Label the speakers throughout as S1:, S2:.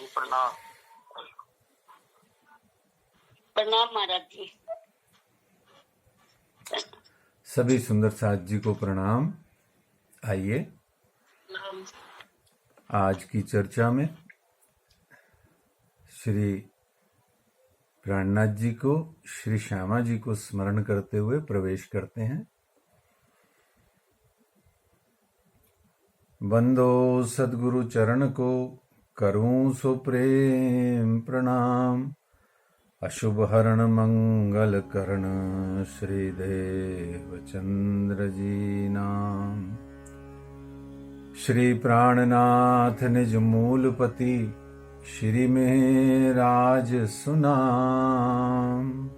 S1: प्रणाम। प्रणाम महाराज जी।
S2: सभी सुंदर साथ जी को प्रणाम। आइए आज की चर्चा में श्री प्राणनाथ जी को, श्री श्यामा जी को स्मरण करते हुए प्रवेश करते हैं। बंदो सद्गुरु चरण को करूं सो प्रेम प्रणाम। अशुभ हरण मंगल करण श्री देव चंद्र जी नाम। श्री प्राणनाथ निज मूलपति श्री में राज सुनाम।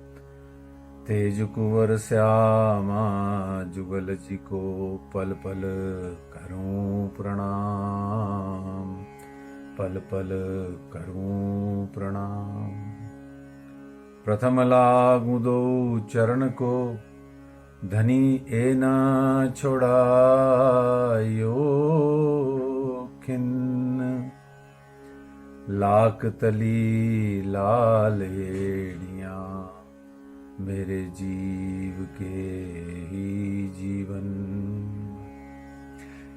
S2: तेज कुंवर श्यामा जुगल जी को पल पल करूं प्रणाम, पल पल करूं प्रणाम। प्रथम लागू दो चरण को धनी ए न छोड़ायो खिन्न। लाख तली लाल एड़ियां मेरे जीव के ही जीवन।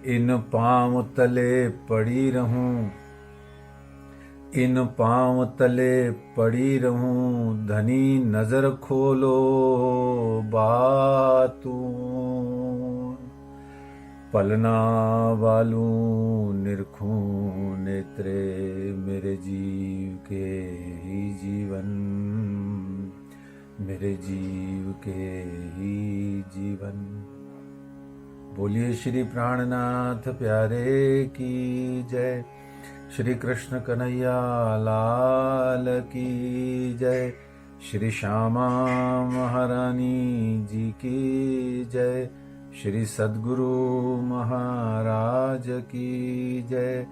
S2: इन पांव तले पड़ी रहूं, इन पांव तले पड़ी रहूं। धनी नजर खोलो बातूं। पलना वालू निरखूं नेत्रे मेरे जीव के ही जीवन, मेरे जीव के ही जीवन। बोलिए श्री प्राणनाथ प्यारे की जय। श्री कृष्ण कन्हैया लाल की जय। श्री श्यामा महारानी जी की जय। श्री सद्गुरु महाराज की जय।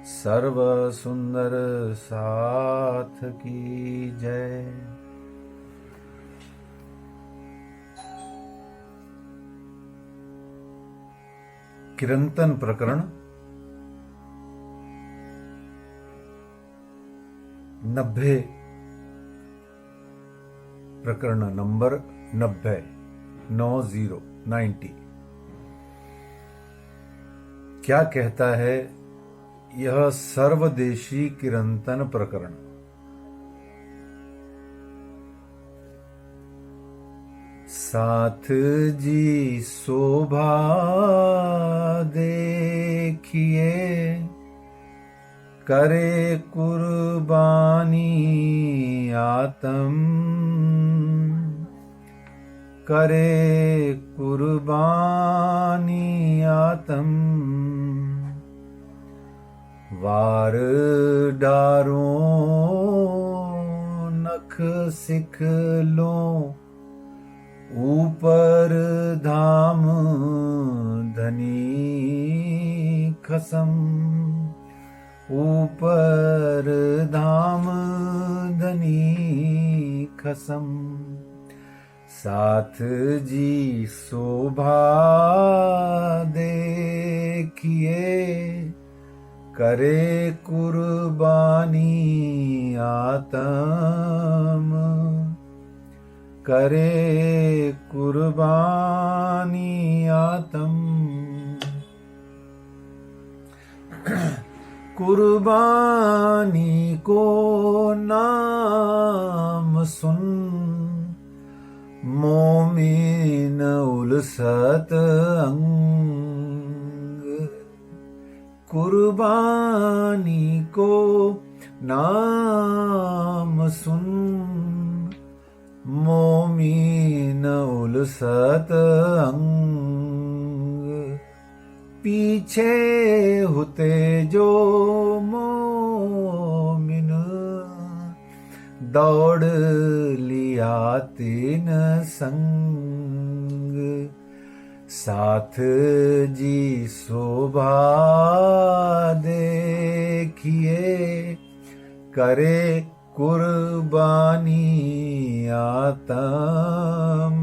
S2: सर्व सुंदर साथ की जय। कीर्तन प्रकरण 90, प्रकरण नंबर 90। क्या कहता है यह सर्वदेशी कीर्तन प्रकरण? साथ जी शोभा देखिए, करे कुर्बानी आतम, करे कुर्बानी आतम। वार डारो नख सिख लो, ऊपर धाम धनी खसम, ऊपर धाम धनी खसम। साथ जी शोभा देखिए, करे कुर्बानी आतम, करे कुर्बानी आतम। कुर्बानी को नाम सुन, मोमिन उलसत अंग। कुर्बानी को नाम सुन, मोमिन उलसत अंग। पीछे होते जो मोमिन, दौड़ लिया तीन संग। साथ जी शोभा देखिए, करे कुर्बानी आतम,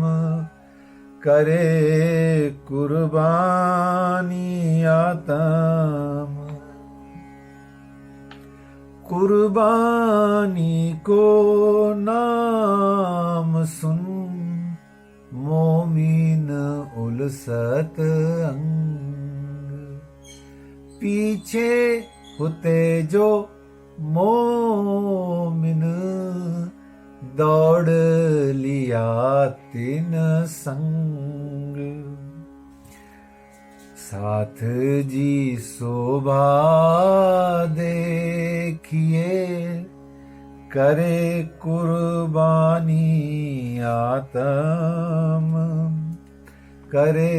S2: करे कुर्बानी आतम। कुर्बानी को नाम सुन, मोमिन उलसत अंग। पीछे होते जो मोमिन, दौड़ लिया तिन संग। साथ जी शोभा देखिए, करे कुर्बानी आतम, करे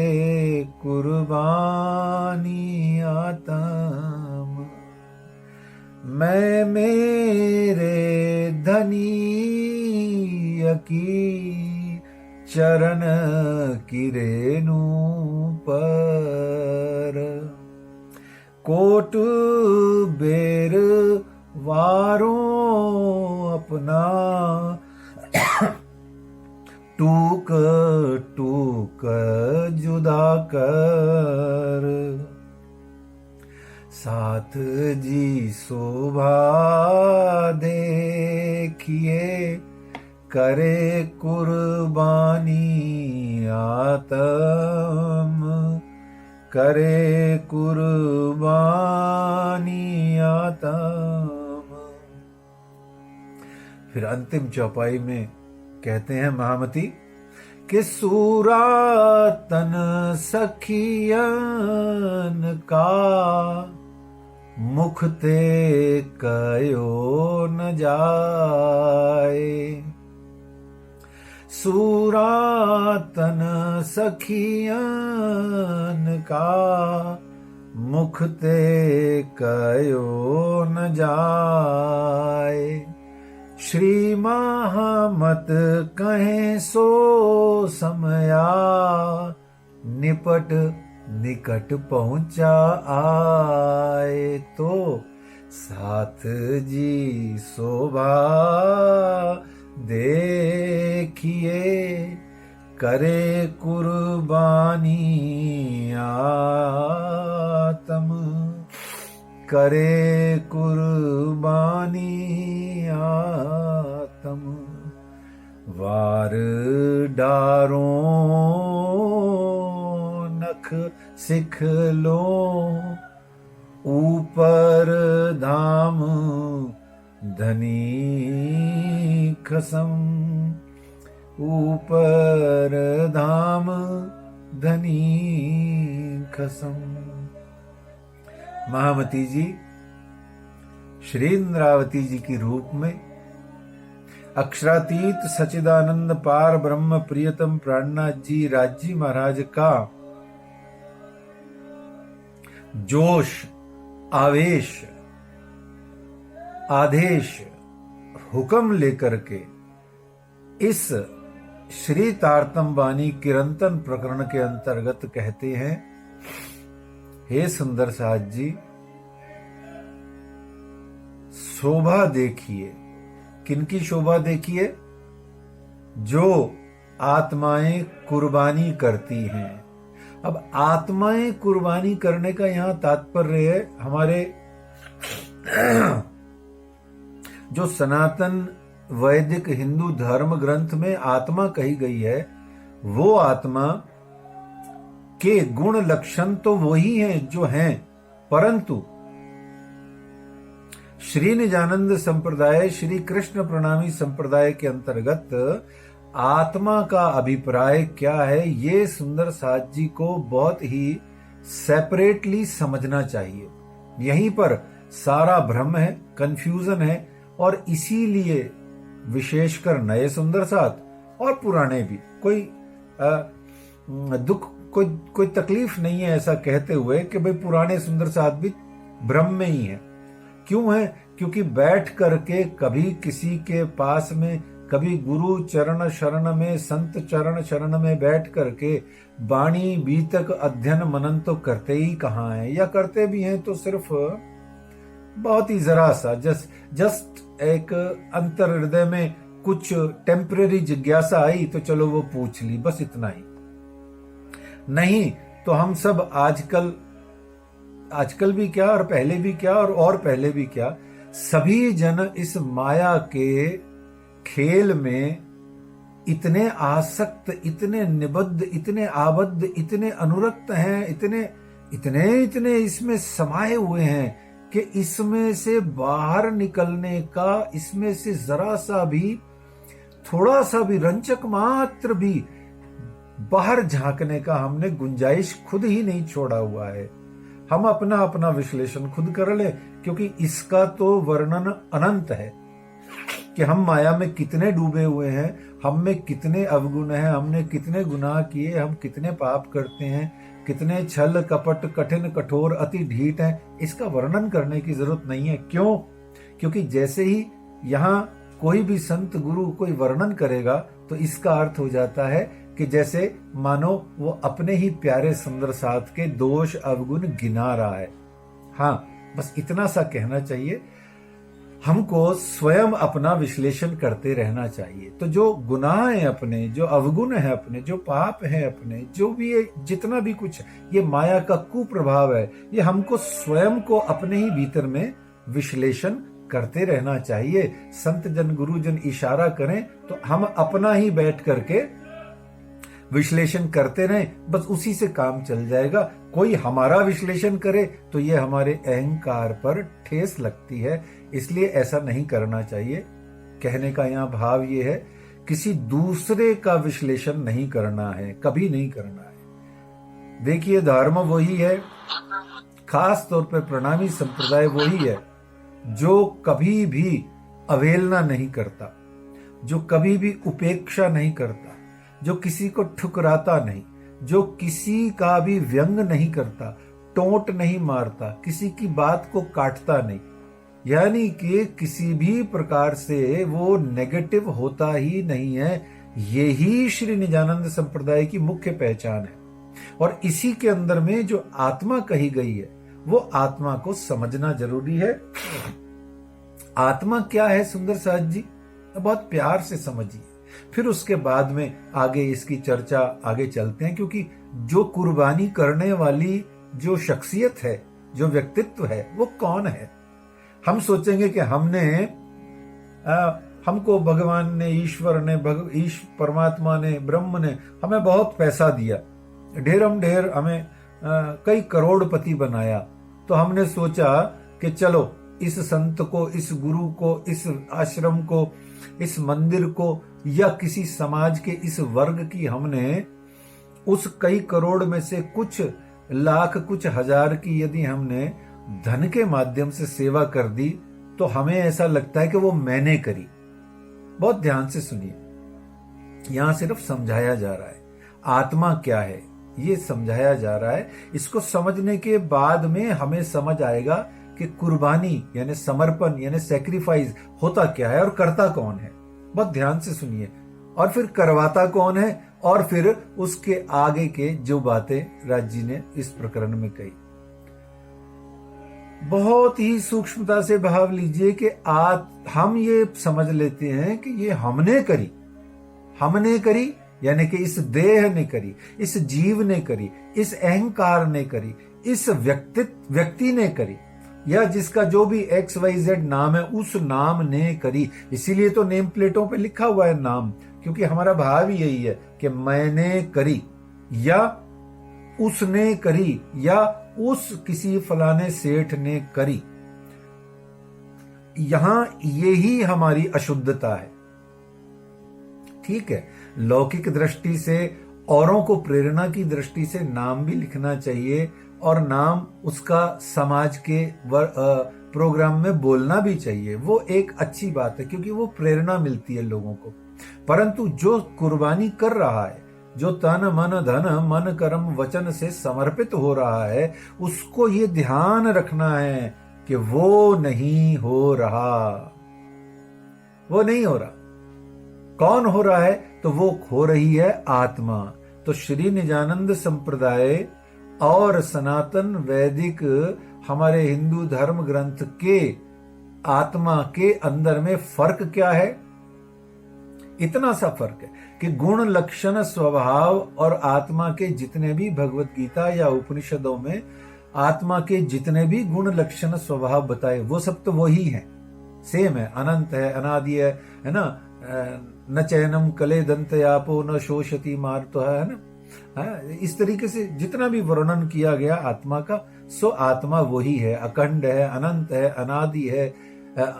S2: कुर्बानी आतम। मैं मेरे धनी की चरण की रेणु पर, कोट बेर वारों अपना, टूक टूक जुदा कर। साथ जी शोभा देखिए, करे कुर्बानी आतम, करे कुर्बानी आतम। फिर अंतिम चौपाई में कहते हैं महामती कि सूरा तन सखियन का, मुख ते कयो न जाए। सूरा तन सखियन का, मुख ते कयो न जाए। श्री महामत कहें सो समया, निपट निकट पहुंचा आए। तो साथ जी शोभा देखिए, करे कुर्बानी आतम, करे कुर्बानी आतम। वार डारों नख सिख लो, ऊपर धाम धनी खसम, ऊपर धाम धनी खसम। महामती जी श्री इंद्रावती जी की रूप में अक्षरातीत सच्चिदानंद पार ब्रह्म प्रियतम प्राणनाथ जी राजी महाराज का जोश, आवेश, आदेश, हुक्म लेकर के इस श्री तारतम वाणी किरंतन प्रकरण के अंतर्गत कहते हैं, हे सुंदर साज जी, शोभा देखिए। किनकी शोभा देखिए? जो आत्माएं कुर्बानी करती हैं। अब आत्माएं कुर्बानी करने का यहां तात्पर्य है, हमारे जो सनातन वैदिक हिंदू धर्म ग्रंथ में आत्मा कही गई है, वो आत्मा के गुण लक्षण तो वही हैं जो हैं, परंतु श्री निजानंद संप्रदाय, श्री कृष्ण प्रणामी संप्रदाय के अंतर्गत आत्मा का अभिप्राय क्या है, ये सुंदर साज जी को बहुत ही सेपरेटली समझना चाहिए। यहीं पर सारा भ्रम है, कंफ्यूजन है, और इसीलिए विशेषकर नए सुंदर साथ और पुराने भी कोई दुख, कोई तकलीफ नहीं है ऐसा कहते हुए कि भाई पुराने सुंदर साथ भी भ्रम में ही है। क्यों है? क्योंकि बैठ करके कभी किसी के पास में, कभी गुरु चरण शरण में, संत चरण शरण में बैठ करके वाणी बीतक अध्ययन मनन तो करते ही कहाँ है, या करते भी हैं तो सिर्फ बहुत ही जरा सा, जस्ट एक अंतर हृदय में कुछ टेम्परेरी जिज्ञासा आई तो चलो वो पूछ ली, बस इतना ही। नहीं तो हम सब आजकल भी क्या और पहले भी क्या और पहले भी क्या, सभी जन इस माया के खेल में इतने आसक्त, इतने निबद्ध, इतने आबद्ध, इतने अनुरक्त हैं, इतने इतने इतने इसमें समाये हुए हैं कि इसमें से बाहर निकलने का, इसमें से जरा सा भी, थोड़ा सा भी, रंचक मात्र भी बाहर झांकने का हमने गुंजाइश खुद ही नहीं छोड़ा हुआ है। हम अपना अपना विश्लेषण खुद कर ले, क्योंकि इसका तो वर्णन अनंत है कि हम माया में कितने डूबे हुए हैं, हम में कितने अवगुण हैं, हमने कितने गुनाह किए, हम कितने पाप करते हैं, कितने छल कपट, कठिन कठोर, अति ढीठ हैं। इसका वर्णन करने की जरूरत नहीं है। क्यों? क्योंकि जैसे ही यहाँ कोई भी संत गुरु कोई वर्णन करेगा तो इसका अर्थ हो जाता है कि जैसे मानो वो अपने ही प्यारे सुंदर साथ के दोष अवगुण गिना रहा है। हाँ, बस इतना सा कहना चाहिए। हमको स्वयं अपना विश्लेषण करते रहना चाहिए। तो जो गुनाह है अपने, जो अवगुण है अपने, जो पाप है अपने, जो भी है, जितना भी कुछ ये माया का कुप्रभाव है, ये हमको स्वयं को अपने ही भीतर में विश्लेषण करते रहना चाहिए। संत जन गुरुजन इशारा करें तो हम अपना ही बैठ करके विश्लेषण करते रहें, बस उसी से काम चल जाएगा। कोई हमारा विश्लेषण करे तो ये हमारे अहंकार पर ठेस लगती है, इसलिए ऐसा नहीं करना चाहिए। कहने का यहाँ भाव ये है, किसी दूसरे का विश्लेषण नहीं करना है, कभी नहीं करना है। देखिए, धर्म वही है, खास तौर पर प्रणामी संप्रदाय वही है जो कभी भी अवहेलना नहीं करता, जो कभी भी उपेक्षा नहीं करता, जो किसी को ठुकराता नहीं, जो किसी का भी व्यंग नहीं करता, टोंट नहीं मारता, किसी की बात को काटता नहीं, यानी कि किसी भी प्रकार से वो नेगेटिव होता ही नहीं है। यही श्री निजानंद संप्रदाय की मुख्य पहचान है। और इसी के अंदर में जो आत्मा कही गई है वो आत्मा को समझना जरूरी है। आत्मा क्या है सुंदर साथ जी, बहुत प्यार से समझिए, फिर उसके बाद में आगे इसकी चर्चा आगे चलते हैं। क्योंकि जो कुर्बानी करने वाली जो शख्सियत है, जो व्यक्तित्व है, वो कौन है? हम सोचेंगे कि हमको भगवान ने, ईश्वर ने, परमात्मा ने, ब्रह्म ने हमें बहुत पैसा दिया, ढेर हमें कई करोड़पति बनाया, तो हमने सोचा कि चलो इस संत को, इस गुरु को, इस आश्रम को, इस मंदिर को, या किसी समाज के इस वर्ग की हमने उस कई करोड़ में से कुछ लाख, कुछ हजार की यदि हमने धन के माध्यम से सेवा कर दी, तो हमें ऐसा लगता है कि वो मैंने करी। बहुत ध्यान से सुनिए, यहां सिर्फ समझाया जा रहा है आत्मा क्या है, ये समझाया जा रहा है। इसको समझने के बाद में हमें समझ आएगा कि कुर्बानी यानी समर्पण यानी सैक्रिफाइस होता क्या है और करता कौन है। बहुत ध्यान से सुनिए, और फिर करवाता कौन है, और फिर उसके आगे के जो बातें राज जी ने इस प्रकरण में कही। बहुत ही सूक्ष्मता से भाव लीजिए कि हम ये समझ लेते हैं कि ये हमने करी यानी कि इस देह ने करी, इस जीव ने करी, इस अहंकार ने करी, इस व्यक्ति ने करी, या जिसका जो भी XYZ नाम है उस नाम ने करी। इसीलिए तो नेम प्लेटों पे लिखा हुआ है नाम, क्योंकि हमारा भाव यही है कि मैंने करी, या उसने करी, या उस किसी फलाने सेठ ने करी। यहां यही हमारी अशुद्धता है। ठीक है, लौकिक दृष्टि से, औरों को प्रेरणा की दृष्टि से नाम भी लिखना चाहिए, और नाम उसका समाज के प्रोग्राम में बोलना भी चाहिए। वो एक अच्छी बात है, क्योंकि वो प्रेरणा मिलती है लोगों को। परंतु जो कुर्बानी कर रहा है, जो तन मन धन मन कर्म वचन से समर्पित हो रहा है, उसको ये ध्यान रखना है कि वो नहीं हो रहा। कौन हो रहा है? तो वो हो रही है आत्मा। तो श्री निजानंद संप्रदाय और सनातन वैदिक हमारे हिंदू धर्म ग्रंथ के आत्मा के अंदर में फर्क क्या है? इतना सा फर्क है कि गुण लक्षण स्वभाव और आत्मा के जितने भी भगवत गीता या उपनिषदों में आत्मा के जितने भी गुण लक्षण स्वभाव बताए, वो सब तो वही हैं। सेम है, अनंत है, अनादि है ना। न चैनम कले दंत यापो न शोषति मार्तो, है ना। इस तरीके से जितना भी वर्णन किया गया आत्मा का, सो आत्मा वही है, अखंड है, अनंत है, अनादि है,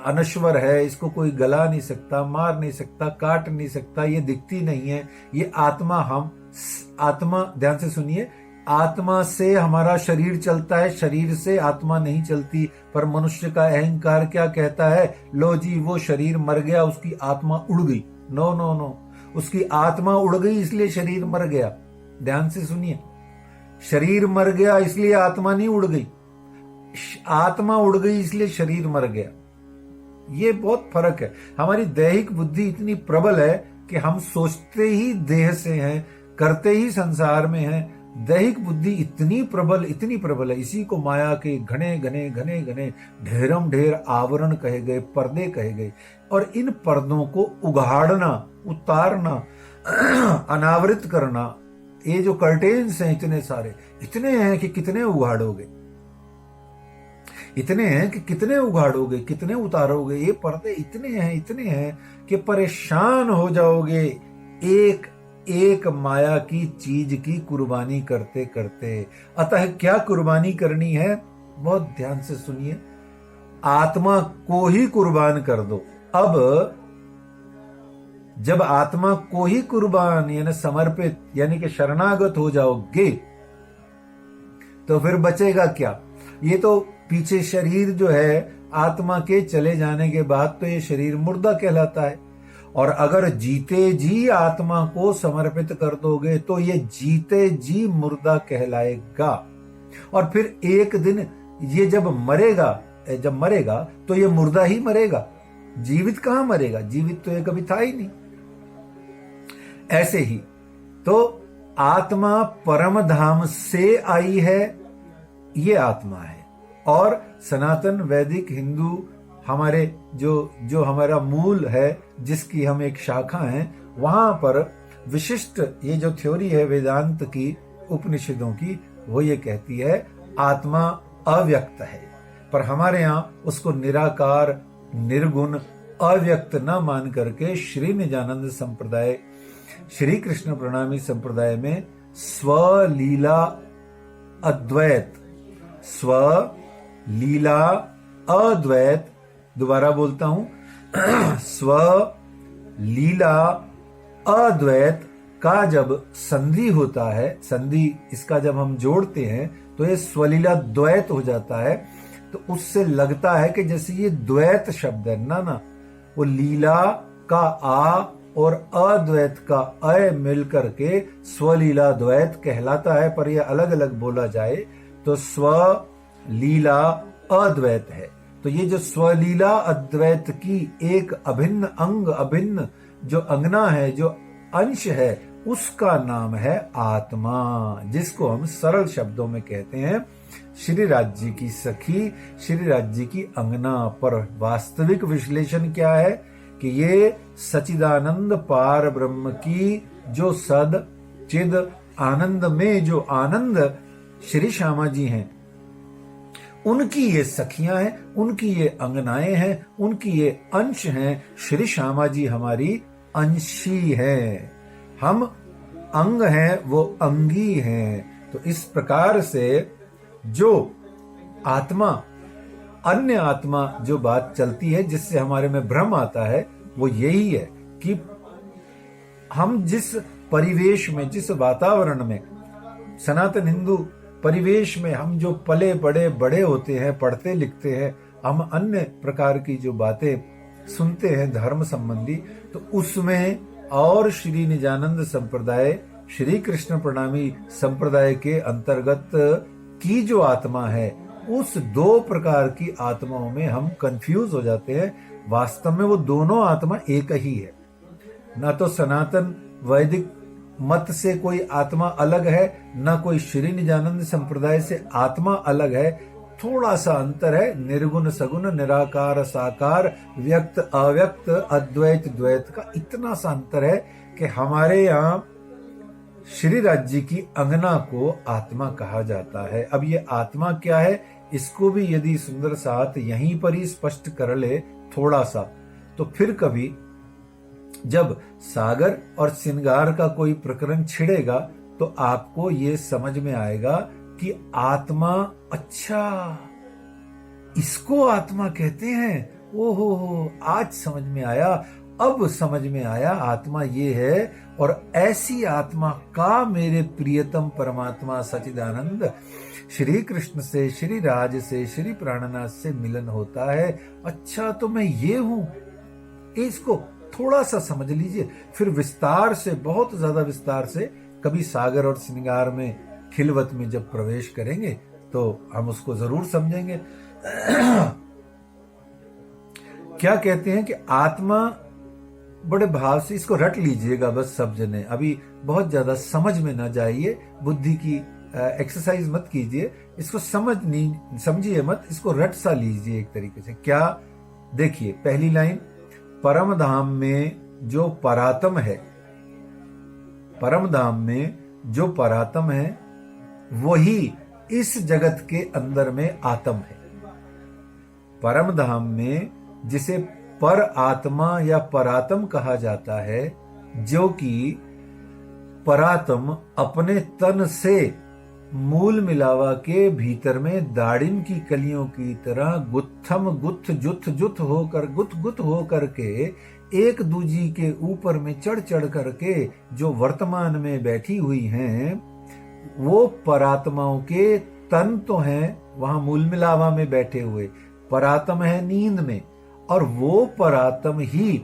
S2: अनश्वर है, इसको कोई गला नहीं सकता, मार नहीं सकता, काट नहीं सकता, ये दिखती नहीं है। ये आत्मा आत्मा ध्यान से सुनिए, आत्मा से हमारा शरीर चलता है, शरीर से आत्मा नहीं चलती। पर मनुष्य का अहंकार क्या कहता है, लो जी वो शरीर मर गया, उसकी आत्मा उड़ गई। नो नो नो, उसकी आत्मा उड़ गई इसलिए शरीर मर गया। ध्यान से सुनिए, शरीर मर गया इसलिए आत्मा नहीं उड़ गई, आत्मा उड़ गई इसलिए शरीर मर गया। ये बहुत फर्क है। हमारी दैहिक बुद्धि इतनी प्रबल है कि हम सोचते ही देह से हैं, करते ही संसार में हैं। दैहिक बुद्धि इतनी प्रबल है। इसी को माया के घने घने घने घने ढेरम ढेर आवरण कहे गए, पर्दे कहे गए। और इन पर्दों को उघाड़ना, उतारना, अनावृत करना, ये जो कर्टेन्स हैं इतने सारे, इतने हैं कि कितने उघाड़ोगे, इतने हैं कि कितने उघाड़ोगे, कितने उतारोगे। ये पर्दे इतने हैं कि परेशान हो जाओगे एक एक माया की चीज की कुर्बानी करते करते। अतः क्या कुर्बानी करनी है, बहुत ध्यान से सुनिए, आत्मा को ही कुर्बान कर दो। अब जब आत्मा को ही कुर्बान यानी समर्पित यानी कि शरणागत हो जाओगे, तो फिर बचेगा क्या। ये तो पीछे शरीर जो है, आत्मा के चले जाने के बाद तो ये शरीर मुर्दा कहलाता है। और अगर जीते जी आत्मा को समर्पित कर दोगे तो ये जीते जी मुर्दा कहलाएगा। और फिर एक दिन ये जब मरेगा तो ये मुर्दा ही मरेगा, जीवित कहां मरेगा, जीवित तो ये कभी था ही नहीं। ऐसे ही तो आत्मा परम धाम से आई है, ये आत्मा है। और सनातन वैदिक हिंदू हमारे जो हमारा मूल है, जिसकी हम एक शाखा हैं, वहां पर विशिष्ट ये जो थ्योरी है वेदांत की, उपनिषदों की, वो ये कहती है आत्मा अव्यक्त है। पर हमारे यहाँ उसको निराकार, निर्गुण, अव्यक्त न मान करके श्री निजानंद संप्रदाय, श्री कृष्ण प्रणामी संप्रदाय में स्वलीला अद्वैत, स्वलीला अद्वैत, दोबारा बोलता हूं, स्वलीला अद्वैत का जब संधि होता है, संधि इसका जब हम जोड़ते हैं तो ये स्वलीला द्वैत हो जाता है। तो उससे लगता है कि जैसे ये द्वैत शब्द है, ना, वो लीला का आ और अद्वैत का अय मिलकर के स्वलीला द्वैत कहलाता है। पर यह अलग अलग बोला जाए तो स्वलीला अद्वैत है। तो ये जो स्वलीला अद्वैत की एक अभिन्न अंग, अभिन्न जो अंगना है, जो अंश है, उसका नाम है आत्मा, जिसको हम सरल शब्दों में कहते हैं श्री राज्य की सखी, श्री राज्य की अंगना। पर वास्तविक विश्लेषण क्या है कि ये सचिदानंद पार ब्रह्म की जो सद चिद आनंद में जो आनंद श्री श्यामा जी हैं, उनकी ये सखियां हैं, उनकी ये अंगनाएं हैं, उनकी ये अंश हैं। श्री श्यामा जी हमारी अंशी हैं, हम अंग हैं, वो अंगी हैं। तो इस प्रकार से जो आत्मा, अन्य आत्मा जो बात चलती है, जिससे हमारे में भ्रम आता है, वो यही है कि हम जिस परिवेश में, जिस वातावरण में, सनातन हिंदू परिवेश में हम जो पले बड़े होते हैं, पढ़ते लिखते हैं, हम अन्य प्रकार की जो बातें सुनते हैं धर्म संबंधी, तो उसमें और श्री निजानंद संप्रदाय, श्री कृष्ण प्रणामी संप्रदाय के अंतर्गत की जो आत्मा है, उस दो प्रकार की आत्माओं में हम कंफ्यूज हो जाते हैं। वास्तव में वो दोनों आत्मा एक ही है। ना तो सनातन वैदिक मत से कोई आत्मा अलग है, ना कोई श्री निजानंद संप्रदाय से आत्मा अलग है। थोड़ा सा अंतर है, निर्गुण सगुण, निराकार साकार, व्यक्त अव्यक्त, अद्वैत द्वैत का इतना सा अंतर है कि हमारे यहाँ श्री राज्य की अंगना को आत्मा कहा जाता है। अब ये आत्मा क्या है, इसको भी यदि सुंदर साथ यहीं पर ही स्पष्ट कर ले थोड़ा सा। तो फिर कभी जब सागर और श्रृंगार का कोई प्रकरण छिड़ेगा तो आपको ये समझ में आएगा कि आत्मा, अच्छा इसको आत्मा कहते हैं। ओहो, आज समझ में आया, अब समझ में आया आत्मा ये है। और ऐसी आत्मा का मेरे प्रियतम परमात्मा सच्चिदानंद श्री कृष्ण से, श्री राज से, श्री प्राणनाथ से मिलन होता है। अच्छा, तो मैं ये हूं, इसको थोड़ा सा समझ लीजिए। फिर विस्तार से, बहुत ज्यादा विस्तार से कभी सागर और श्रृंगार में, खिलवत में जब प्रवेश करेंगे तो हम उसको जरूर समझेंगे। क्या कहते हैं कि आत्मा, बड़े भाव से इसको रट लीजिएगा बस सब जने, अभी बहुत ज्यादा समझ में ना जाइए, बुद्धि की एक्सरसाइज मत कीजिए, इसको समझिए मत, इसको रट सा लीजिए एक तरीके से। क्या, देखिए पहली लाइन, परम धाम में जो परातम है, परम धाम में जो परातम है वही इस जगत के अंदर में आत्म है। परम धाम में जिसे पर आत्मा या परातम कहा जाता है, जो कि परातम अपने तन से मूल मिलावा के भीतर में दाड़िम की कलियों की तरह गुत्थम गुत्थ जुथ जुथ होकर, गुथ गुथ होकर के एक दूजी के ऊपर में चढ़ चढ़ करके जो वर्तमान में बैठी हुई हैं, वो परात्माओं के तन तो हैं वहां मूल मिलावा में बैठे हुए, परात्म है नींद में, और वो परात्म ही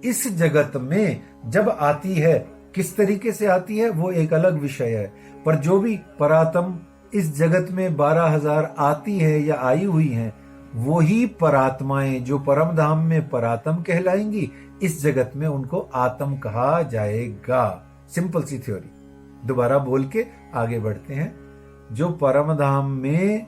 S2: इस जगत में जब आती है, किस तरीके से आती है वो एक अलग विषय है, पर जो भी परात्म इस जगत में 12,000 आती है या आई हुई हैं, वो ही परात्माएं जो परम धाम में परात्म कहलाएंगी, इस जगत में उनको आत्म कहा जाएगा। सिंपल सी थ्योरी, दोबारा बोल के आगे बढ़ते हैं। जो परम धाम में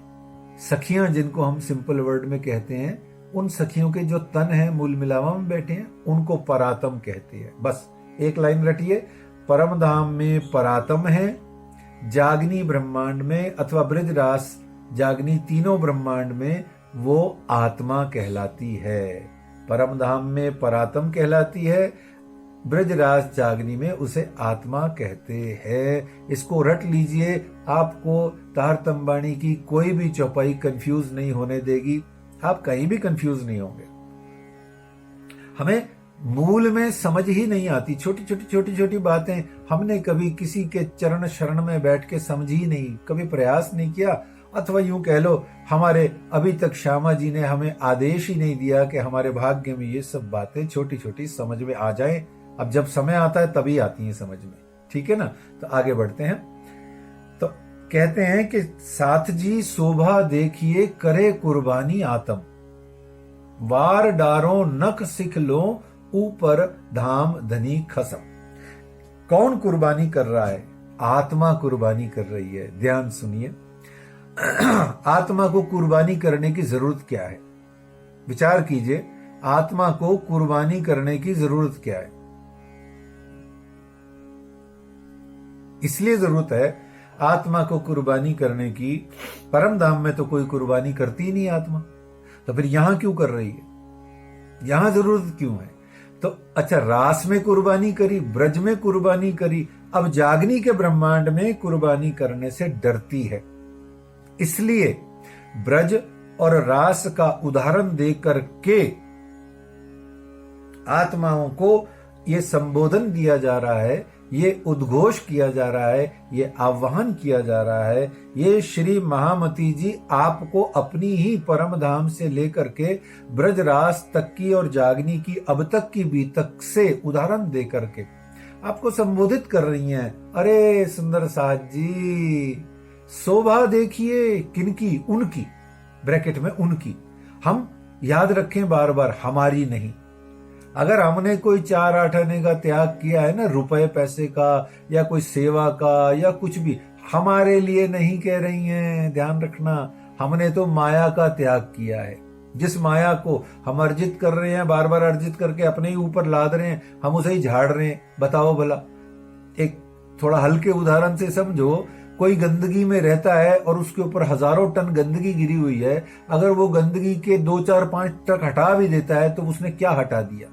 S2: सखियां, जिनको हम सिंपल वर्ड में कहते हैं, उन सखियों के जो तन है मूल मिलावा में बैठे हैं, उनको परातम कहते हैं। बस एक लाइन रटिए, परम धाम में परातम है, जागनी ब्रह्मांड में अथवा ब्रजरास जागनी तीनों ब्रह्मांड में वो आत्मा कहलाती है। परम धाम में परातम कहलाती है, ब्रजराज जागनी में उसे आत्मा कहते हैं। इसको रट लीजिए, आपको तारतंबाणी की कोई भी चौपाई कंफ्यूज नहीं होने देगी, आप कहीं भी कंफ्यूज नहीं होंगे। हमें मूल में समझ ही नहीं आती, छोटी छोटी बातें हमने कभी किसी के चरण शरण में बैठ के समझी ही नहीं, कभी प्रयास नहीं किया, अथवा यूं कह लो हमारे अभी तक श्यामा जी ने हमें आदेश ही नहीं दिया कि हमारे भाग्य में ये सब बातें छोटी छोटी समझ में आ जाएं। अब जब समय आता है तभी आती हैं समझ में, ठीक है ना। तो आगे बढ़ते हैं। तो कहते हैं कि साथ जी शोभा देखिए करे कुर्बानी आत्म, वार डारो नख सिख लो ऊपर धाम धनी खसम। कौन कुर्बानी कर रहा है? आत्मा कुर्बानी कर रही है। ध्यान सुनिए, आत्मा को कुर्बानी करने की जरूरत क्या है? विचार कीजिए, आत्मा को कुर्बानी करने की जरूरत क्या है? इसलिए जरूरत है आत्मा को कुर्बानी करने की, परम धाम में तो कोई कुर्बानी करती ही नहीं आत्मा, तो फिर यहां क्यों कर रही है? यहां जरूरत क्यों है? तो अच्छा, रास में कुर्बानी करी, ब्रज में कुर्बानी करी, अब जागनी के ब्रह्मांड में कुर्बानी करने से डरती है। इसलिए ब्रज और रास का उदाहरण देकर के आत्माओं को ये संबोधन दिया जा रहा है, ये उद्घोष किया जा रहा है, ये आह्वान किया जा रहा है। ये श्री महामती जी आपको अपनी ही परम धाम से लेकर के ब्रजरास तक की और जागनी की अब तक की भी तक से उदाहरण दे करके आपको संबोधित कर रही हैं। अरे सुंदर साथ जी, शोभा देखिए किनकी? उनकी, ब्रैकेट में उनकी। हम याद रखें बार बार, हमारी नहीं। अगर हमने कोई 4-8 आने का त्याग किया है ना, रुपए पैसे का या कोई सेवा का या कुछ भी, हमारे लिए नहीं कह रही हैं, ध्यान रखना। हमने तो माया का त्याग किया है। जिस माया को हम अर्जित कर रहे हैं, बार बार अर्जित करके अपने ही ऊपर लाद रहे हैं, हम उसे ही झाड़ रहे हैं। बताओ भला, एक थोड़ा हल्के उदाहरण से समझो कोई गंदगी में रहता है और उसके ऊपर हजारों टन गंदगी गिरी हुई है, अगर वो गंदगी के 2 4 5 ट्रक हटा भी देता है तो उसने क्या हटा दिया?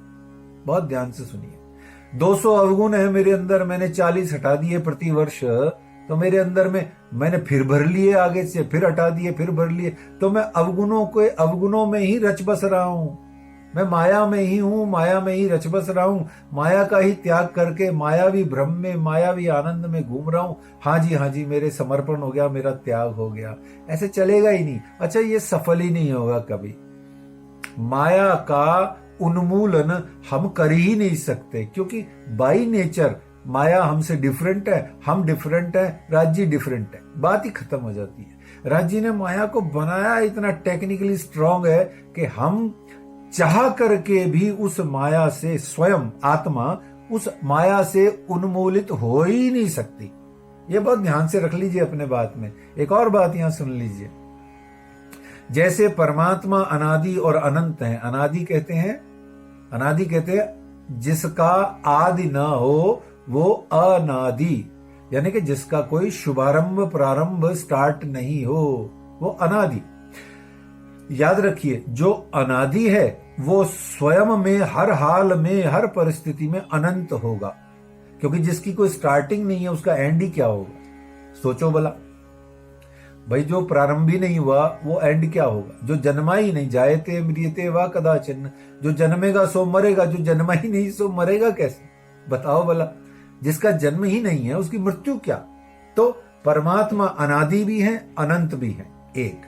S2: बहुत ध्यान से सुनिए। 200 अवगुण है मेरे अंदर, मैंने 40 हटा दिए प्रति वर्ष, तो मेरे अंदर में मैंने फिर भर लिए, आगे से फिर हटा दिए, फिर भर लिए, तो मैं अवगुणों में ही रच बस रहा हूं। मैं माया में ही हूं, माया में ही रच बस रहा हूं, माया का ही त्याग करके मायावी भ्रम में, मायावी आनंद में घूम रहा हूं। हाँ जी, मेरे समर्पण हो गया, मेरा त्याग हो गया। ऐसे चलेगा ही नहीं। अच्छा, ये सफल ही नहीं होगा कभी। माया का उन्मूलन हम कर ही नहीं सकते, क्योंकि बाई नेचर माया हमसे डिफरेंट है, हम डिफरेंट है, राज्य डिफरेंट है, बात ही खत्म हो जाती है। राज्य ने माया को बनाया इतना टेक्निकली स्ट्रांग है कि हम चाह करके भी उस माया से, स्वयं आत्मा उस माया से उन्मूलित हो ही नहीं सकती। ये बहुत ध्यान से रख लीजिए अपने बात में। एक और बात यहां सुन लीजिए। जैसे परमात्मा अनादि और अनंत है। अनादि कहते हैं जिसका आदि न हो वो अनादि, यानी कि जिसका कोई शुभारंभ प्रारंभ स्टार्ट नहीं हो, वो अनादि। याद रखिए, जो अनादि है वो स्वयं में, हर हाल में, हर परिस्थिति में अनंत होगा, क्योंकि जिसकी कोई स्टार्टिंग नहीं है उसका एंड ही क्या होगा? सोचो भला भाई, जो प्रारंभ ही नहीं हुआ वो एंड क्या होगा? जो जन्मा ही नहीं, जायते म्रियते वा कदाचिन, जो जन्मेगा सो मरेगा, जो जन्मा ही नहीं सो मरेगा कैसे? बताओ भला, जिसका जन्म ही नहीं है उसकी मृत्यु क्या? तो परमात्मा अनादि भी है, अनंत भी है। एक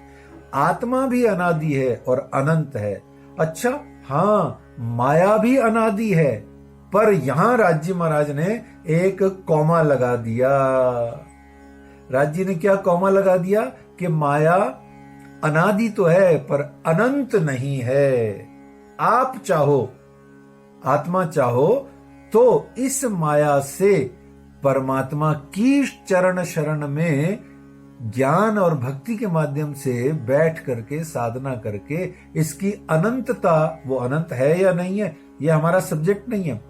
S2: आत्मा भी अनादि है और अनंत है। अच्छा, हाँ, माया भी अनादि है, पर यहां राज्य महाराज ने एक कॉमा लगा दिया। राज्य ने क्या कॉमा लगा दिया कि माया अनादि तो है पर अनंत नहीं है। आप चाहो, आत्मा चाहो तो इस माया से परमात्मा की चरण शरण में ज्ञान और भक्ति के माध्यम से बैठ करके, साधना करके, इसकी अनंतता, वो अनंत है या नहीं है ये हमारा सब्जेक्ट नहीं है।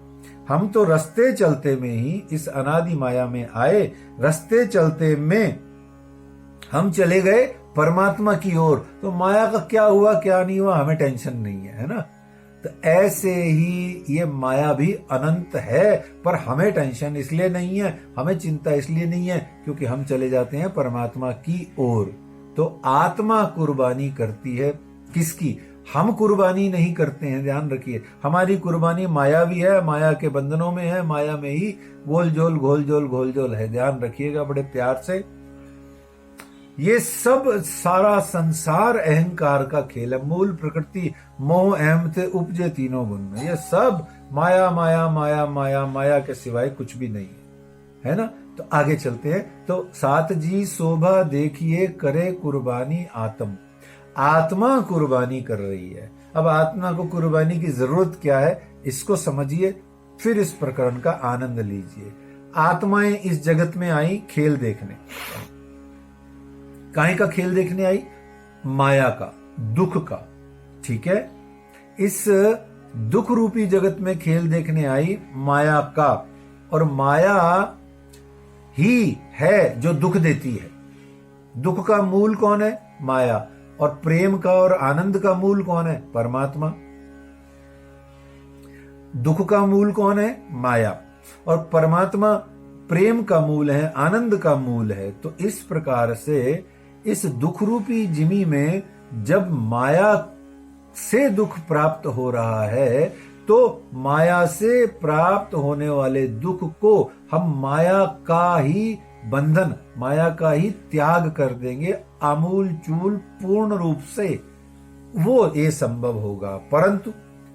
S2: हम तो रास्ते चलते में ही इस अनादि माया में आए, रास्ते चलते में हम चले गए परमात्मा की ओर, तो माया का क्या हुआ क्या नहीं हुआ हमें टेंशन नहीं है ना। तो ऐसे ही ये माया भी अनंत है, पर हमें टेंशन इसलिए नहीं है, हमें चिंता इसलिए नहीं है क्योंकि हम चले जाते हैं परमात्मा की ओर। तो आत्मा कुर्बानी करती है किसकी? हम कुर्बानी नहीं करते हैं, ध्यान रखिए। हमारी कुर्बानी मायावी है, माया के बंधनों में है, माया में ही घोल जोल है। ध्यान रखिएगा बड़े प्यार से। ये सब सारा संसार अहंकार का खेल है। मूल प्रकृति मोह अहम थे उपजे तीनों गुण में, ये सब माया माया माया माया माया के सिवाय कुछ भी नहीं है ना। तो आगे चलते हैं। तो सात जी शोभा देखिए करे कुर्बानी आत्म। आत्मा कुर्बानी कर रही है। अब आत्मा को कुर्बानी की जरूरत क्या है इसको समझिए, फिर इस प्रकरण का आनंद लीजिए। आत्माएं इस जगत में आई खेल देखने। काहे का खेल देखने आई? माया का, दुख का। ठीक है, इस दुख रूपी जगत में खेल देखने आई माया का, और माया ही है जो दुख देती है। दुख का मूल कौन है? माया। और प्रेम का और आनंद का मूल कौन है? परमात्मा। दुख का मूल कौन है? माया। और परमात्मा प्रेम का मूल है, आनंद का मूल है। तो इस प्रकार से इस दुख रूपी जिमी में जब माया से दुख प्राप्त हो रहा है, तो माया से प्राप्त होने वाले दुख को हम माया का ही बंधन, माया का ही त्याग कर देंगे आमूल चूल पूर्ण रूप से, वो ये संभव होगा। परंतु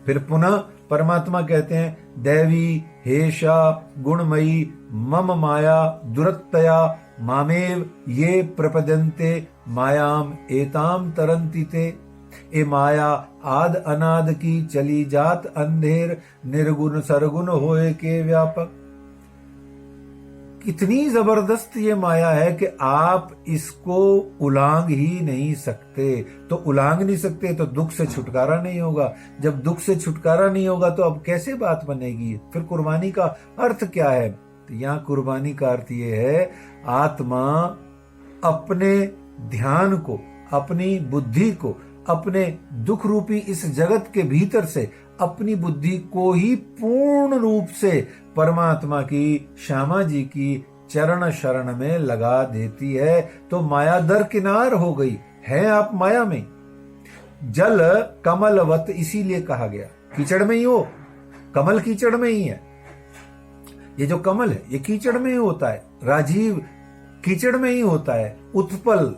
S2: फिर पुनः परमात्मा कहते हैं दैवी हेषा गुणमयी मम माया दुरत्तया मामेव ये प्रपद्यन्ते मायाम एताम तरन्ति ते। ए माया आद अनाद की चली जात अंधेर, निर्गुण सरगुण होए के व्यापक। कितनी जबरदस्त ये माया है कि आप इसको उलांग ही नहीं सकते। तो उलांग नहीं सकते तो दुख से छुटकारा नहीं होगा। जब दुख से छुटकारा नहीं होगा तो अब कैसे बात बनेगी? फिर कुर्बानी का अर्थ क्या है? यहाँ कुर्बानी का अर्थ ये है, आत्मा अपने ध्यान को, अपनी बुद्धि को, अपने दुख रूपी इस जगत के भीतर से अपनी बुद्धि को ही पूर्ण रूप से परमात्मा की, श्यामा जी की चरण शरण में लगा देती है। तो माया दरकिनार हो गई है। आप माया में, जल कमलवत इसीलिए कहा गया, कीचड़ में ही हो, कमल कीचड़ में ही है। ये जो कमल है ये कीचड़ में ही होता है, राजीव कीचड़ में ही होता है, उत्पल,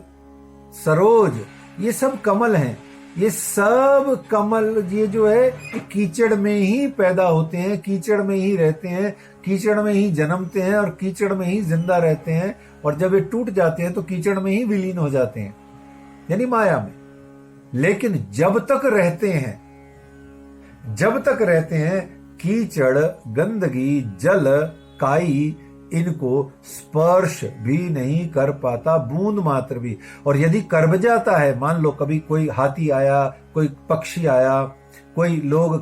S2: सरोज, ये सब कमल हैं। ये सब कमल ये जो है ये कीचड़ में ही पैदा होते हैं, कीचड़ में ही रहते हैं, कीचड़ में ही जन्मते हैं और कीचड़ में ही जिंदा रहते हैं। और जब ये टूट जाते हैं तो कीचड़ में ही विलीन हो जाते हैं, यानी माया में। लेकिन जब तक रहते हैं कीचड़, गंदगी, जल, काई इनको स्पर्श भी नहीं कर पाता, बूंद मात्र भी। और यदि कर भी जाता है, मान लो कभी कोई हाथी आया, कोई पक्षी आया, कोई लोग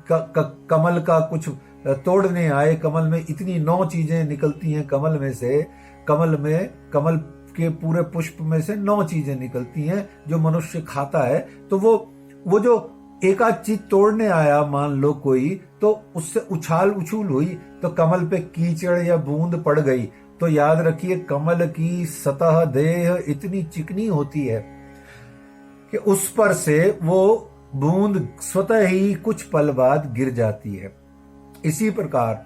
S2: कमल का कुछ तोड़ने आए, कमल में इतनी 9 चीजें निकलती हैं कमल में से, कमल के पूरे पुष्प में से 9 चीजें निकलती हैं जो मनुष्य खाता है। तो वो जो एक आध चीज तोड़ने आया मान लो कोई, तो उससे उछाल उछूल हुई तो कमल पे कीचड़ या बूंद पड़ गई, तो याद रखिए कमल की सतह देह इतनी चिकनी होती है कि उस पर से वो बूंद स्वतः ही कुछ पल बाद गिर जाती है। इसी प्रकार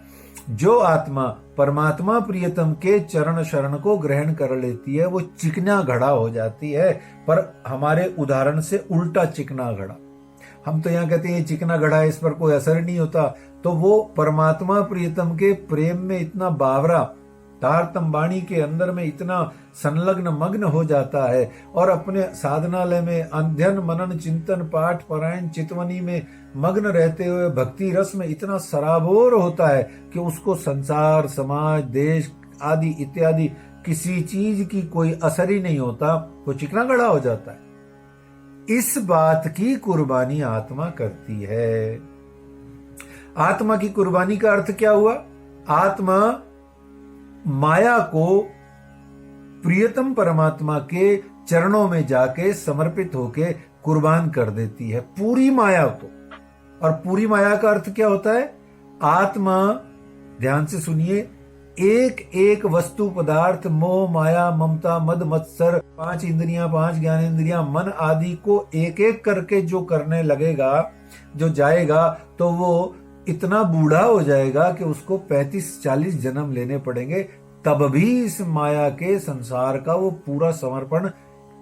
S2: जो आत्मा परमात्मा प्रियतम के चरण शरण को ग्रहण कर लेती है वो चिकना घड़ा हो जाती है। पर हमारे उदाहरण से उल्टा चिकना घड़ा, हम तो यहाँ कहते हैं चिकना घड़ा है, इस पर कोई असर नहीं होता। तो वो परमात्मा प्रियतम के प्रेम में इतना बावरा, तारतम वाणी के अंदर में इतना संलग्न मग्न हो जाता है और अपने साधनालय में अध्ययन मनन चिंतन पाठ परायण चितवनी में मग्न रहते हुए भक्ति रस में इतना सराबोर होता है कि उसको संसार, समाज, देश आदि इत्यादि किसी चीज की कोई असर ही नहीं होता, वो चिकना घड़ा हो जाता है। इस बात की कुर्बानी आत्मा करती है। आत्मा की कुर्बानी का अर्थ क्या हुआ? आत्मा माया को प्रियतम परमात्मा के चरणों में जाके समर्पित होके कुर्बान कर देती है, पूरी माया को। और पूरी माया का अर्थ क्या होता है? आत्मा, ध्यान से सुनिए, एक एक वस्तु पदार्थ, मोह माया ममता मद मत्सर, 5 इंद्रियां, 5 ज्ञानेंद्रियां, मन आदि को एक एक करके जो करने लगेगा, जो जाएगा, तो वो इतना बूढ़ा हो जाएगा कि उसको 35-40 जन्म लेने पड़ेंगे, तब भी इस माया के संसार का वो पूरा समर्पण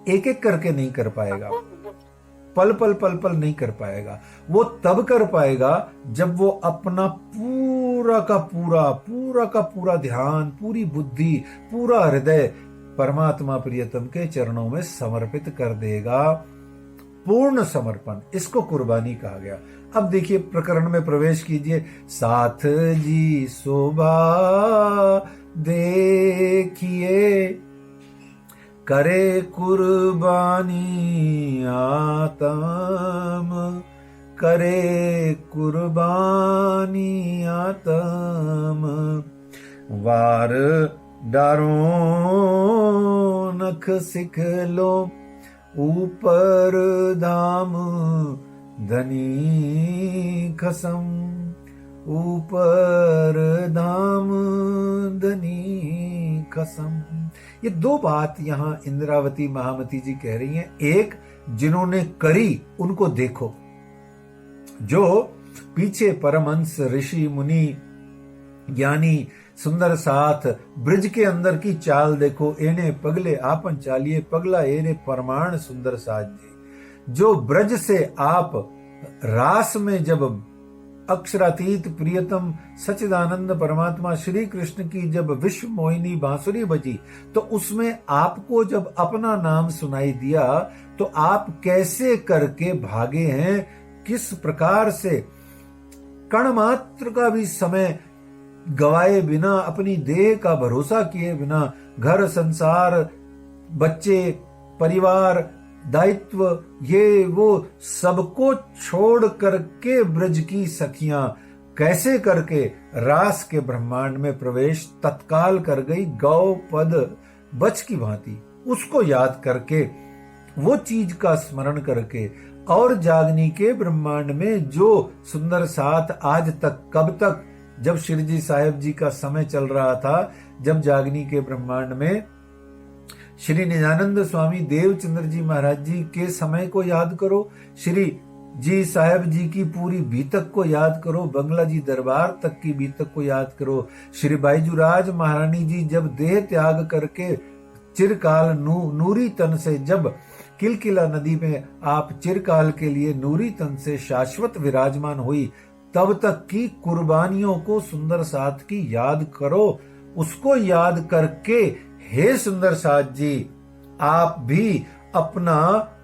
S2: एक एक करके नहीं कर पाएगा, पल पल नहीं कर पाएगा। वो तब कर पाएगा जब वो अपना पूरा का पूरा ध्यान, पूरी बुद्धि, पूरा हृदय परमात्मा प्रियतम के चरणों में समर्पित कर देगा। पूर्ण समर्पण, इसको कुर्बानी कहा गया। अब देखिए प्रकरण में प्रवेश कीजिए। साथ जी शोभा देखिए, करे कुर्बानी आतम, करे कुर्बानी आतम, वार डारो नख सिख लो, ऊपर धाम धनी खसम, ऊपर धाम धनी खसम। ये 2 बात यहाँ इंद्रावती महामती जी कह रही हैं। एक, जिन्होंने करी उनको देखो, जो पीछे परमहंस ऋषि मुनि ज्ञानी सुंदर साथ ब्रज के अंदर की चाल देखो, एने पगले आपन चालिए, पगला एने परमाण सुंदर साथ जी। जो ब्रज से आप रास में जब अक्षरातीत प्रियतम सच्चिदानंद परमात्मा श्री कृष्ण की जब विश्व मोहिनी बांसुरी बजी, तो उसमें आपको जब अपना नाम सुनाई दिया तो आप कैसे करके भागे हैं, किस प्रकार से कण मात्र का भी समय गवाए बिना, अपनी देह का भरोसा किए बिना, घर संसार बच्चे परिवार दायित्व ये वो सबको छोड़ करके ब्रज की सखियां कैसे करके रास के ब्रह्मांड में प्रवेश तत्काल कर गई गौ पद बच की भांति। उसको याद करके, वो चीज का स्मरण करके, और जागनी के ब्रह्मांड में जो सुंदर साथ आज तक, कब तक, जब शिरजी साहिब जी का समय चल रहा था, जब जागनी के ब्रह्मांड में श्री निजानंद स्वामी देवचंद्र जी महाराज जी के समय को याद करो, श्री जी साहब जी की पूरी बीतक को याद करो, बंगला जी दरबार तक की बीतक को याद करो। श्री बाईजूराज महारानी जी जब देह त्याग करके चिरकाल नूरी तन से, जब किलकिला नदी में आप चिरकाल के लिए नूरी तन से शाश्वत विराजमान हुई, तब तक की कुर्बानियों को सुंदर साथ की याद करो। उसको याद करके हे सुंदर साथ जी, आप भी अपना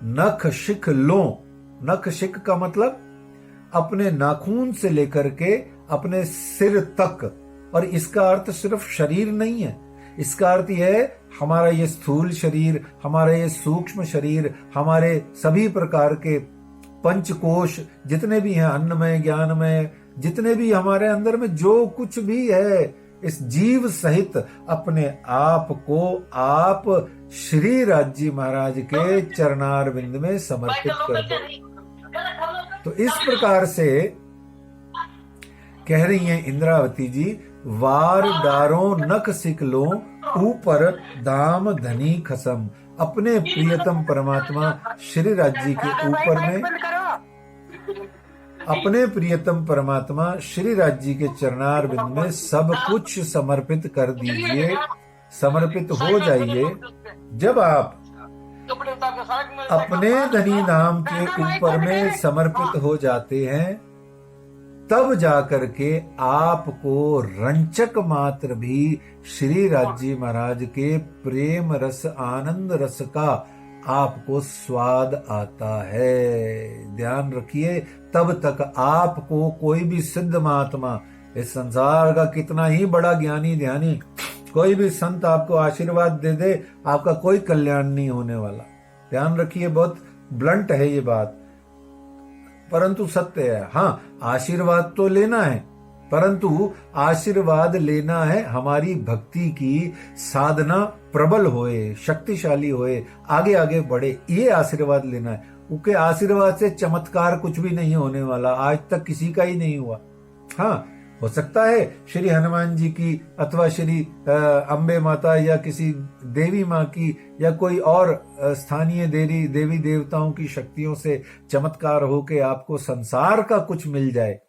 S2: नख शिख लो। नख शिख का मतलब अपने नाखून से लेकर के अपने सिर तक, और इसका अर्थ सिर्फ शरीर नहीं है, इसका अर्थ यह है हमारा ये स्थूल शरीर, हमारा ये सूक्ष्म शरीर, हमारे सभी प्रकार के पंचकोश जितने भी हैं, अन्नमय ज्ञानमय, जितने भी हमारे अंदर में जो कुछ भी है, इस जीव सहित अपने आप को आप श्री राज महाराज के चरणार बिंद में समर्पित कर दो। तो इस प्रकार से कह रही हैं इंद्रावती जी, वार डारो नख सिक लो, ऊपर दाम धनी खसम। अपने प्रियतम परमात्मा श्री राज जी के ऊपर में, अपने प्रियतम परमात्मा श्री राज जी के चरणार बिंद में सब कुछ समर्पित कर दीजिए, समर्पित हो जाइए। जब आप अपने धनी नाम के ऊपर में समर्पित हो जाते हैं, तब जाकर के आपको रंचक मात्र भी श्री राज जी महाराज के प्रेम रस, आनंद रस का आपको स्वाद आता है। ध्यान रखिए, तब तक आपको कोई भी सिद्ध महात्मा, इस संसार का कितना ही बड़ा ज्ञानी ध्यानी, कोई भी संत आपको आशीर्वाद दे दे, आपका कोई कल्याण नहीं होने वाला। ध्यान रखिए, बहुत ब्लंट है ये बात, परंतु सत्य है। हाँ, आशीर्वाद तो लेना है, परंतु आशीर्वाद लेना है हमारी भक्ति की साधना प्रबल होए, शक्तिशाली होए, आगे आगे बढ़े, ये आशीर्वाद लेना है। उनके आशीर्वाद से चमत्कार कुछ भी नहीं होने वाला, आज तक किसी का ही नहीं हुआ। हाँ, हो सकता है श्री हनुमान जी की अथवा श्री अम्बे माता या किसी देवी माँ की या कोई और स्थानीय देवी देवताओं की शक्तियों से चमत्कार हो के आपको संसार का कुछ मिल जाए,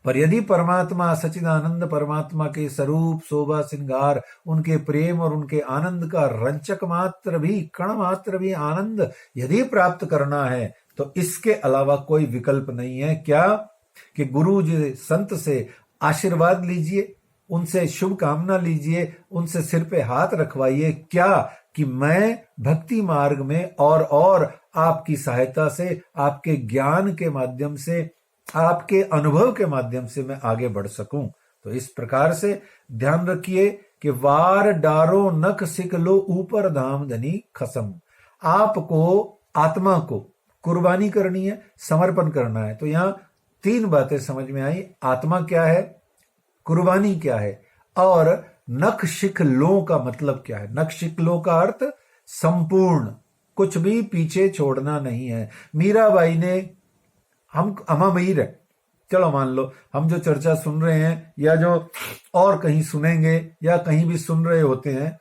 S2: पर यदि परमात्मा सच्चिदानंद परमात्मा के स्वरूप, शोभा, श्रृंगार, उनके प्रेम और उनके आनंद का रंचक मात्र भी, कण मात्र भी आनंद यदि प्राप्त करना है, तो इसके अलावा कोई विकल्प नहीं है। क्या कि गुरु जी संत से आशीर्वाद लीजिए, उनसे शुभ कामना लीजिए, उनसे सिर पे हाथ रखवाइए। क्या कि मैं भक्ति मार्ग में और आपकी सहायता से, आपके ज्ञान के माध्यम से, आपके अनुभव के माध्यम से मैं आगे बढ़ सकूं। तो इस प्रकार से ध्यान रखिए कि वार डारो नख सिक लो, ऊपर धाम धनी खसम। आपको आत्मा को कुर्बानी करनी है, समर्पण करना है। तो यहां तीन बातें समझ में आई। आत्मा क्या है, कुर्बानी क्या है, और नख शिख लो का मतलब क्या है। नख शिख लो का अर्थ संपूर्ण, कुछ भी पीछे छोड़ना नहीं है। मीराबाई ने, हम अमीर है, चलो मान लो हम जो चर्चा सुन रहे हैं या जो और कहीं सुनेंगे या कहीं भी सुन रहे होते हैं,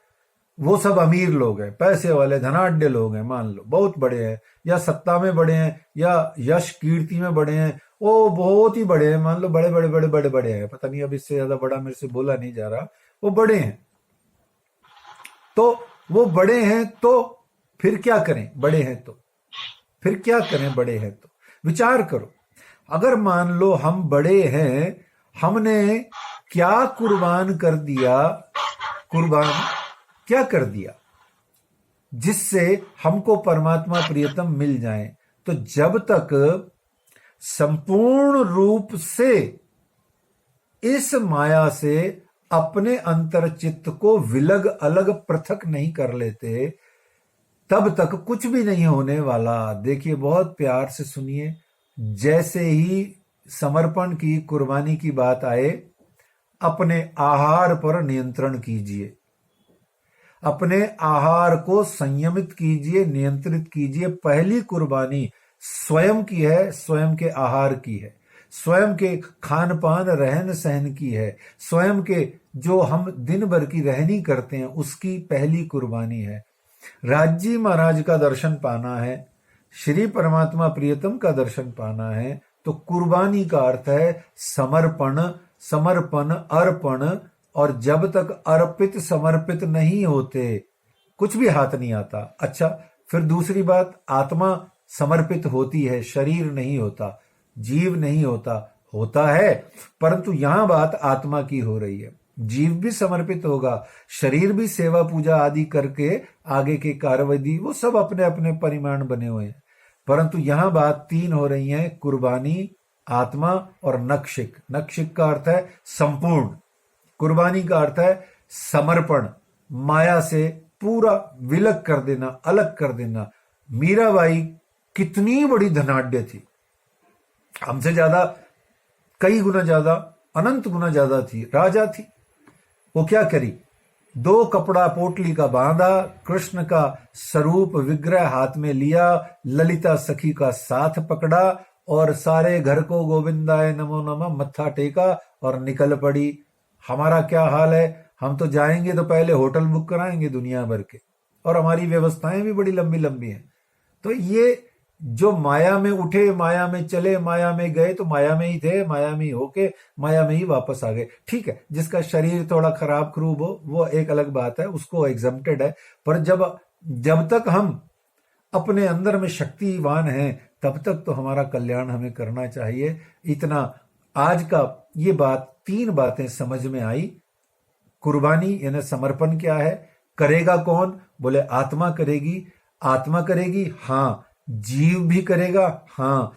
S2: वो सब अमीर लोग हैं, पैसे वाले धनाढ्य लोग हैं, मान लो बहुत बड़े हैं, या सत्ता में बड़े हैं, या यश कीर्ति में बड़े हैं, वो बहुत ही बड़े हैं, मान लो बड़े बड़े बड़े बड़े बड़े हैं, पता नहीं अब इससे ज्यादा बड़ा मेरे से बोला नहीं जा रहा, वो बड़े हैं। तो वो बड़े हैं तो फिर क्या करें, बड़े हैं तो फिर क्या करें, बड़े हैं तो विचार करो। अगर मान लो हम बड़े हैं, हमने क्या कुर्बान कर दिया, कुर्बान क्या कर दिया जिससे हमको परमात्मा प्रियतम मिल जाए। तो जब तक संपूर्ण रूप से इस माया से अपने अंतर चित्त को विलग अलग पृथक नहीं कर लेते, तब तक कुछ भी नहीं होने वाला। देखिए, बहुत प्यार से सुनिए। जैसे ही समर्पण की, कुर्बानी की बात आए, अपने आहार पर नियंत्रण कीजिए, अपने आहार को संयमित कीजिए, नियंत्रित कीजिए। पहली कुर्बानी स्वयं की है, स्वयं के आहार की है, स्वयं के खान पान रहन सहन की है, स्वयं के जो हम दिन भर की रहनी करते हैं उसकी पहली कुर्बानी है। राज्य महाराज का दर्शन पाना है, श्री परमात्मा प्रियतम का दर्शन पाना है, तो कुर्बानी का अर्थ है समर्पण, समर्पण, अर्पण। और जब तक अर्पित समर्पित नहीं होते कुछ भी हाथ नहीं आता। अच्छा, फिर दूसरी बात, आत्मा समर्पित होती है, शरीर नहीं होता, जीव नहीं होता, होता है, परंतु यहां बात आत्मा की हो रही है। जीव भी समर्पित होगा, शरीर भी सेवा पूजा आदि करके आगे के कार्यविधि वो सब अपने अपने परिमाण बने हुए हैं, परंतु यहां बात तीन हो रही है, कुर्बानी, आत्मा और नक्षिक। नक्षिक का अर्थ है संपूर्ण, कुर्बानी का अर्थ है समर्पण, माया से पूरा विलग कर देना, अलग कर देना। मीराबाई कितनी बड़ी धनाढ्य थी, हमसे ज्यादा, कई गुना ज्यादा, अनंत गुना ज्यादा थी, राजा थी। वो क्या करी, 2 कपड़ा पोटली का बांधा, कृष्ण का स्वरूप विग्रह हाथ में लिया, ललिता सखी का साथ पकड़ा और सारे घर को गोविंदाय नमो नमः मत्था टेका और निकल पड़ी। हमारा क्या हाल है, हम तो जाएंगे तो पहले होटल बुक कराएंगे दुनिया भर के, और हमारी व्यवस्थाएं भी बड़ी लंबी लंबी हैं। तो ये जो माया में उठे, माया में चले, माया में गए, तो माया में ही थे, माया में ही होके माया में ही वापस आ गए। ठीक है, जिसका शरीर थोड़ा खराब खरूब हो वो एक अलग बात है, उसको एग्जम्प्टेड है, पर जब तक हम अपने अंदर में शक्तिवान हैं तब तक तो हमारा कल्याण हमें करना चाहिए। इतना आज का ये बात, 3 बातें समझ में आई। कुर्बानी यानी समर्पण क्या है, करेगा कौन, बोले आत्मा करेगी। आत्मा करेगी, हाँ, जीव भी करेगा, हाँ,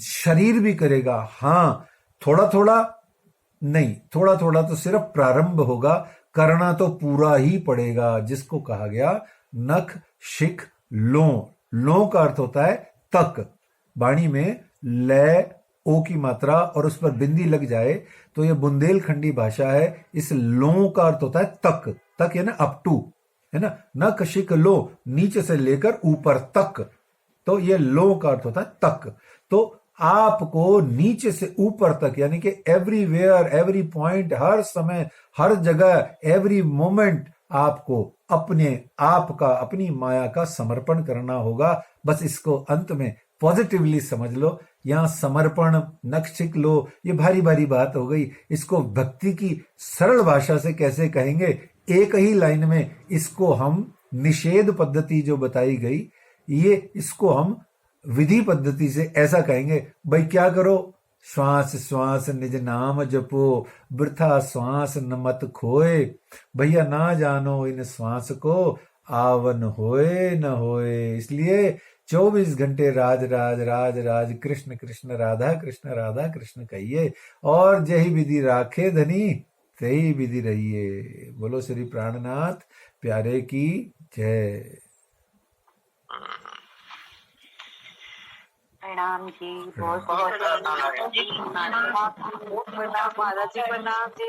S2: शरीर भी करेगा, हाँ, थोड़ा थोड़ा नहीं, थोड़ा थोड़ा तो सिर्फ प्रारंभ होगा, करना तो पूरा ही पड़ेगा। जिसको कहा गया नख शिख लो, लो का अर्थ होता है तक, वाणी में लय ओ की मात्रा और उस पर बिंदी लग जाए तो यह बुंदेलखंडी भाषा है। इस लो का अर्थ होता है तक, तक है ना, अप टू, है ना, नख शिख लो, नीचे से लेकर ऊपर तक, तो ये लो का अर्थ होता है तक। तो आपको नीचे से ऊपर तक, यानी कि एवरीवेयर, एवरी पॉइंट, हर समय, हर जगह, एवरी मोमेंट आपको अपने आप का, अपनी माया का समर्पण करना होगा। बस इसको अंत में पॉजिटिवली समझ लो। यहां समर्पण, नक्षिक लो, ये भारी भारी बात हो गई। इसको भक्ति की सरल भाषा से कैसे कहेंगे, एक ही लाइन में इसको हम निषेध पद्धति जो बताई गई, ये इसको हम विधि पद्धति से ऐसा कहेंगे, भाई क्या करो, श्वास श्वास निज नाम जपो, वृथा श्वास न मत खोए, भैया ना जानो इन श्वास को, आवन होए न होए। इसलिए 24 घंटे राज राज राज राज कृष्ण कृष्ण राधा कृष्ण कहिए, और जही विधि राखे धनी तही विधि रहिए। बोलो श्री प्राणनाथ प्यारे की जय।
S3: प्रणाम जी, बहुत बहुत प्रणाम जी, प्रणाम महाराज जी, प्रणाम जी।